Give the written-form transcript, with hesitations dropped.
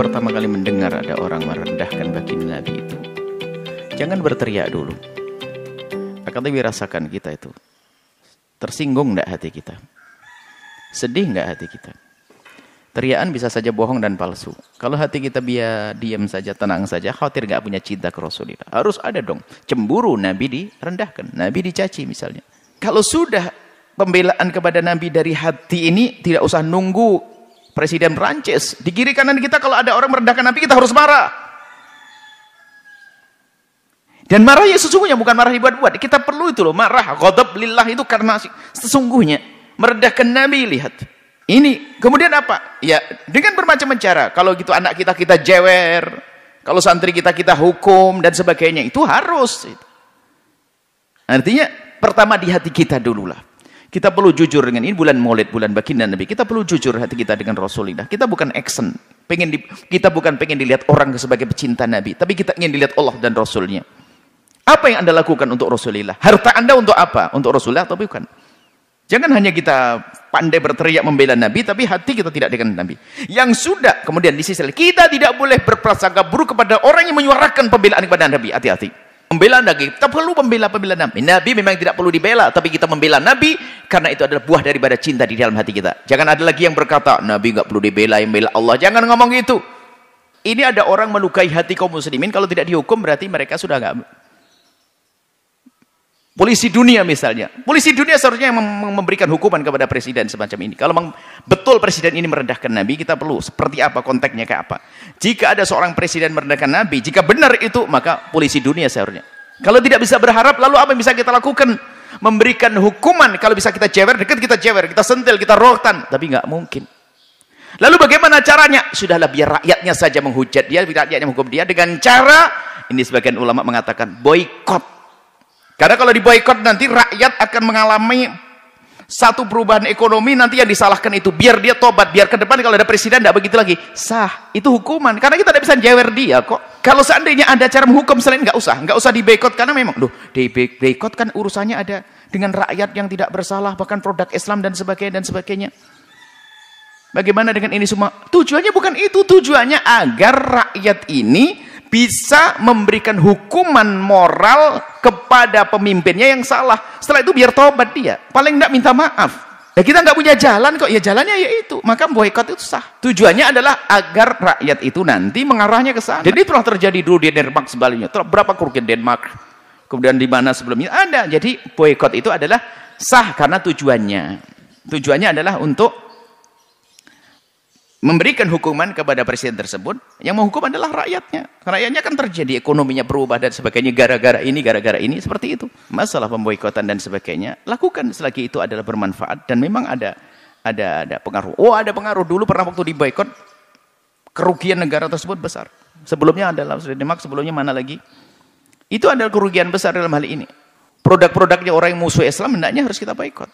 pertama kali mendengar ada orang merendahkan baginda Nabi itu, jangan berteriak dulu. Akan tapi rasakan kita itu. Tersinggung enggak hati kita? Sedih enggak hati kita? Teriakan bisa saja bohong dan palsu. Kalau hati kita biar diam saja, tenang saja, khawatir enggak punya cinta ke Rasulullah. Harus ada dong. Cemburu Nabi direndahkan, Nabi dicaci misalnya. Kalau sudah pembelaan kepada Nabi dari hati ini, tidak usah nunggu Presiden Prancis. Di kiri kanan kita kalau ada orang merendahkan Nabi, kita harus marah. Dan marahnya sesungguhnya bukan marah dibuat-buat. Kita perlu itu loh, marah. Ghadab lillah itu karena sesungguhnya merendahkan Nabi, lihat. Ini, kemudian apa? Ya, dengan bermacam cara. Kalau gitu anak kita jewer. Kalau santri kita hukum dan sebagainya. Itu harus. Artinya, pertama di hati kita dululah. Kita perlu jujur dengan ini bulan Maulid, bulan baginda Nabi. Kita perlu jujur hati kita dengan Rasulullah. Kita bukan action. Kita bukan pengen dilihat orang sebagai pecinta Nabi. Tapi kita ingin dilihat Allah dan Rasulnya. Apa yang Anda lakukan untuk Rasulullah? Harta Anda untuk apa? Untuk Rasulullah atau bukan? Jangan hanya kita pandai berteriak membela Nabi, tapi hati kita tidak dengan Nabi. Yang sudah, kemudian di sisi lain, kita tidak boleh berprasangka buruk kepada orang yang menyuarakan pembelaan kepada Nabi. Hati-hati. Membela Nabi, kita perlu membela Nabi. Nabi memang tidak perlu dibela, tapi kita membela Nabi karena itu adalah buah daripada cinta di dalam hati kita. Jangan ada lagi yang berkata, Nabi nggak perlu dibela, yang bela Allah. Jangan ngomong itu. Ini ada orang melukai hati kaum muslimin, kalau tidak dihukum berarti mereka sudah nggak. Polisi dunia misalnya. Polisi dunia seharusnya yang memberikan hukuman kepada presiden semacam ini. Kalau memang betul presiden ini merendahkan Nabi, kita perlu seperti apa, konteksnya kayak apa. Jika ada seorang presiden merendahkan Nabi, jika benar itu, maka polisi dunia seharusnya. Kalau tidak bisa berharap, lalu apa yang bisa kita lakukan? Memberikan hukuman. Kalau bisa kita jewer, dekat kita jewer, kita sentil, kita rohtan. Tapi nggak mungkin. Lalu bagaimana caranya? Sudahlah, biar rakyatnya saja menghujat dia, biar rakyatnya menghukum dia dengan cara, ini sebagian ulama mengatakan, boykot. Karena kalau diboikot nanti rakyat akan mengalami satu perubahan ekonomi, nanti yang disalahkan itu biar dia tobat, biar ke depan kalau ada presiden tidak begitu lagi. Sah, itu hukuman. Karena kita tidak bisa jewer dia kok. Kalau seandainya ada cara menghukum selain nggak usah diboikot, karena memang diboikot kan urusannya ada dengan rakyat yang tidak bersalah, bahkan produk Islam dan sebagainya. Bagaimana dengan ini semua? Tujuannya bukan itu, tujuannya agar rakyat ini bisa memberikan hukuman moral kepada pemimpinnya yang salah. Setelah itu biar tobat dia. Paling tidak minta maaf. Ya kita nggak punya jalan kok. Ya jalannya ya itu. Maka boikot itu sah. Tujuannya adalah agar rakyat itu nanti mengarahnya ke sana. Jadi telah terjadi dulu di Denmark sebaliknya. Berapa kerugian Denmark? Kemudian di mana sebelumnya? Ada. Jadi boikot itu adalah sah karena tujuannya. Tujuannya adalah untuk memberikan hukuman kepada presiden tersebut. Yang menghukum adalah rakyatnya. Rakyatnya kan terjadi ekonominya berubah dan sebagainya gara-gara ini seperti itu. Masalah pemboikotan dan sebagainya lakukan selagi itu adalah bermanfaat dan memang ada pengaruh. Oh, ada pengaruh. Dulu pernah waktu diboikot kerugian negara tersebut besar. Sebelumnya adalah Denmark, sebelumnya mana lagi? Itu adalah kerugian besar dalam hal ini. Produk-produknya orang yang musuh Islam hendaknya harus kita boikot.